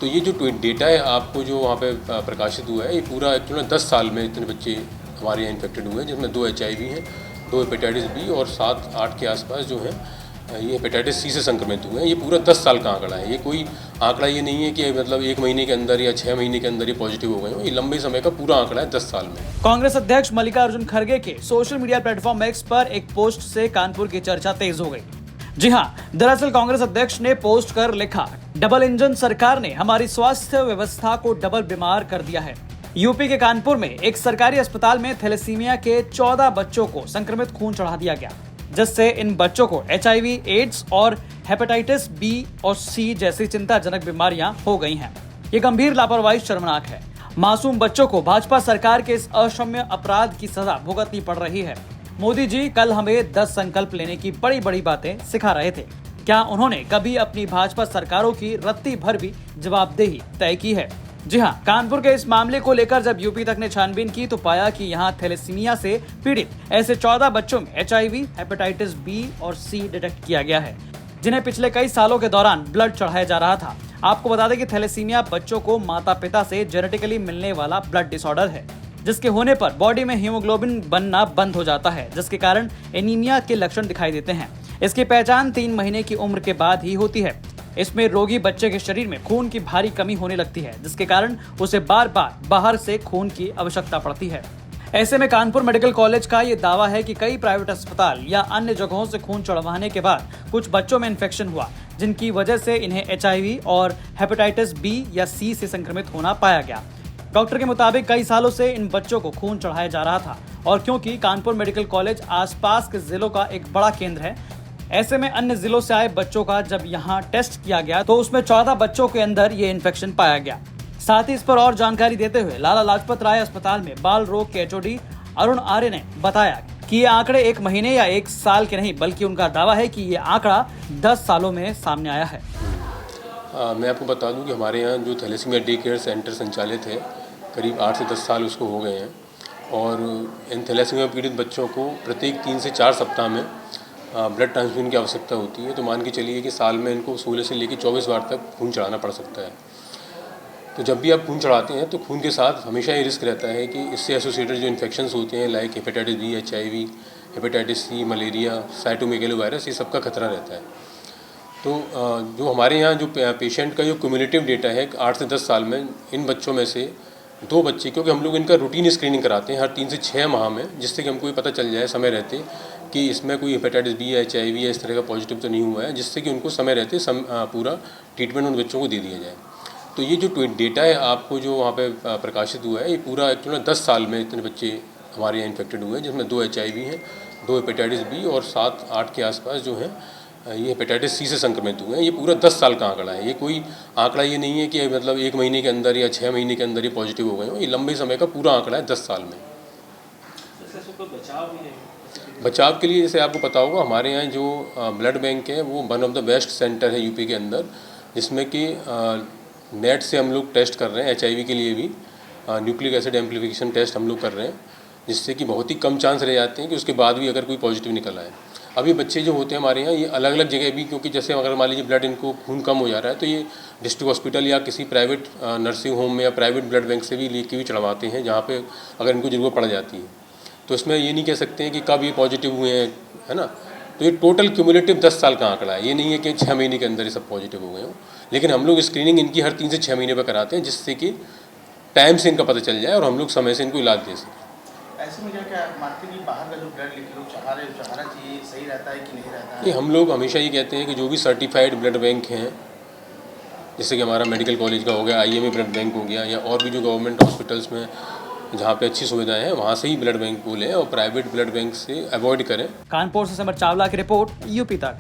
तो ये जो डेटा है आपको जो वहाँ पे प्रकाशित हुआ है, ये पूरा एक्चुअली 10 साल में इतने बच्चे हमारे यहाँ इन्फेक्टेड हुए हैं, जिसमें 2 HIV हैं, 2 हेपेटाइटिस बी और 7-8 के आसपास जो हैं ये हेपेटाइटिस सी से संक्रमित हुए हैं। ये पूरा 10 साल का आंकड़ा है। ये कोई आंकड़ा ये नहीं है कि मतलब 1 महीने के अंदर या 6 महीने के अंदर ये पॉजिटिव हो गए हो। ये लंबे समय का पूरा आंकड़ा है 10 साल में। कांग्रेस अध्यक्ष मल्लिकार्जुन खड़गे के सोशल मीडिया प्लेटफॉर्म एक्स पर एक पोस्ट से कानपुर की चर्चा तेज हो गई। जी हां, दरअसल कांग्रेस अध्यक्ष ने पोस्ट कर लिखा, डबल इंजन सरकार ने हमारी स्वास्थ्य व्यवस्था को डबल बीमार कर दिया है। यूपी के कानपुर में एक सरकारी अस्पताल में थैलेसीमिया के 14 बच्चों को संक्रमित खून चढ़ा दिया गया, जिससे इन बच्चों को HIV, एड्स और हेपेटाइटिस बी और सी जैसी चिंताजनक बीमारियां हो गई हैं। ये गंभीर लापरवाही शर्मनाक है। मासूम बच्चों को भाजपा सरकार के इस अक्षम्य अपराध की सजा भुगतनी पड़ रही है। मोदी जी कल हमें 10 संकल्प लेने की बड़ी बड़ी बातें सिखा रहे थे। क्या उन्होंने कभी अपनी भाजपा सरकारों की रत्ती भर भी जवाबदेही तय की है? जी हां, कानपुर के इस मामले को लेकर जब यूपी तक ने छानबीन की तो पाया कि यहां थैलेसीमिया से पीड़ित ऐसे 14 बच्चों में HIV, हेपेटाइटिस बी और सी डिटेक्ट किया गया है, जिन्हें पिछले कई सालों के दौरान ब्लड चढ़ाया जा रहा था। आपको बता दें कि थैलेसीमिया बच्चों को माता पिता से जेनेटिकली मिलने वाला ब्लड डिसऑर्डर है, जिसके होने पर बॉडी में हीमोग्लोबिन बनना बंद हो जाता है, जिसके कारण एनीमिया के लक्षण दिखाई देते हैं। इसकी पहचान 3 महीने की उम्र के बाद ही होती है। इसमें रोगी बच्चे के शरीर में खून की भारी कमी होने लगती है, जिसके कारण उसे बार बार बाहर से खून की आवश्यकता पड़ती है। ऐसे में कानपुर मेडिकल कॉलेज का ये दावा है कि कई प्राइवेट अस्पताल या अन्य जगहों से खून चढ़वाने के बाद कुछ बच्चों में इन्फेक्शन हुआ, जिनकी वजह से इन्हें HIV और हेपेटाइटिस बी या सी से संक्रमित होना पाया गया। डॉक्टर के मुताबिक कई सालों से इन बच्चों को खून चढ़ाया जा रहा था, और क्योंकि कानपुर मेडिकल कॉलेज आसपास के जिलों का एक बड़ा केंद्र है, ऐसे में अन्य जिलों से आए बच्चों का जब यहाँ टेस्ट किया गया तो उसमें 14 बच्चों के अंदर ये इन्फेक्शन पाया गया। साथ ही इस पर और जानकारी देते हुए लाला लाजपत राय अस्पताल में बाल रोग के HOD अरुण आर्य ने बताया कि ये आंकड़े 1 महीने या 1 साल के नहीं, बल्कि उनका दावा है कि ये आंकड़ा 10 सालों में सामने आया है। मैं आपको बता दूं कि हमारे यहाँ जो थैलेसीमिया डे केयर सेंटर संचालित है, करीब 8 से 10 साल उसको हो गए हैं, और इन थैलेसीमिया पीड़ित बच्चों को प्रत्येक 3 से 4 सप्ताह में ब्लड ट्रांसफ्यूजन की आवश्यकता होती है। तो मान के चलिए कि साल में इनको 16 से लेकर 24 बार तक खून चढ़ाना पड़ सकता है। तो जब भी आप खून चढ़ाते हैं तो खून के साथ हमेशा ये रिस्क रहता है कि इससे एसोसिएटेड जो इन्फेक्शंस होते हैं, like hepatitis B, HIV, hepatitis C, malaria, cytomegalovirus, ये सबका खतरा रहता है। तो जो हमारे यहाँ जो पेशेंट का जो क्यूमुलेटिव डेटा है 8 से 10 साल में, इन बच्चों में से 2 बच्चे, क्योंकि हम लोग इनका रूटीन स्क्रीनिंग कराते हैं हर 3 से 6 माह में, जिससे कि हमको ये पता चल जाए समय रहते कि इसमें कोई हेपेटाइटिस बी या HIV या इस तरह का पॉजिटिव तो नहीं हुआ है, जिससे कि उनको समय रहते पूरा ट्रीटमेंट उन बच्चों को दे दिया जाए। तो ये जो डेटा है आपको जो वहाँ पे प्रकाशित हुआ है, ये पूरा एक्चुअली 10 साल में इतने बच्चे हमारे यहाँ इन्फेक्टेड हुए हैं, जिसमें 2 HIV हैं, 2 हेपेटाइटिस बी और 7-8 के आसपास जो हैं ये हेपेटाइटिस सी से संक्रमित हुए हैं। ये पूरा 10 साल का आंकड़ा है। ये कोई आंकड़ा ये नहीं है कि मतलब 1 महीने के अंदर या 6 महीने के अंदर ये पॉजिटिव हो गए हो। ये लंबे समय का पूरा आंकड़ा है 10 साल में। बचाव के लिए जैसे आपको पता होगा, हमारे यहाँ जो ब्लड बैंक है वो one of the best centre है यूपी के अंदर, जिसमें कि नेट से हम लोग टेस्ट कर रहे हैं। HIV के लिए भी न्यूक्लिक एसिड एम्प्लीफिकेशन टेस्ट हम लोग कर रहे हैं, जिससे कि बहुत ही कम चांस रह जाते हैं कि उसके बाद भी अगर कोई पॉजिटिव निकल आए। अभी बच्चे जो होते हैं हमारे यहाँ, ये अलग अलग जगह भी, क्योंकि जैसे अगर मान लीजिए ब्लड इनको खून कम हो जा रहा है तो ये डिस्ट्रिक्ट हॉस्पिटल या किसी प्राइवेट नर्सिंग होम में या प्राइवेट ब्लड बैंक से भी लेके भी चढ़वाते हैं, जहाँ पे अगर इनको ज़रूरत पड़ जाती है। तो इसमें ये नहीं कह सकते हैं कि कब ये पॉजिटिव हुए हैं, है ना। तो ये टोटल क्यूमुलेटिव 10 साल का आंकड़ा है। ये नहीं है कि 6 महीने के अंदर ये सब पॉजिटिव हो गए हो, लेकिन हम लोग स्क्रीनिंग इनकी हर 3 से 6 महीने पर कराते हैं, जिससे कि टाइम से इनका पता चल जाए और हम लोग समय से इनको इलाज दे सकें। ऐसे में क्या मानते हैं कि बाहर का जो ब्लड लोग चढ़ाना चाहिए, सही रहता है कि नहीं रहता है? ये हम लोग हमेशा ये कहते हैं कि जो भी सर्टिफाइड ब्लड बैंक हैं, जैसे कि हमारा मेडिकल कॉलेज का हो गया, IMA ब्लड बैंक हो गया, या और भी जो गवर्नमेंट हॉस्पिटल्स में जहाँ पे अच्छी सुविधाएं हैं, वहाँ से ही ब्लड बैंक को लें और प्राइवेट ब्लड बैंक से अवॉइड करें। कानपुर से समर चावला की रिपोर्ट, यूपी तक।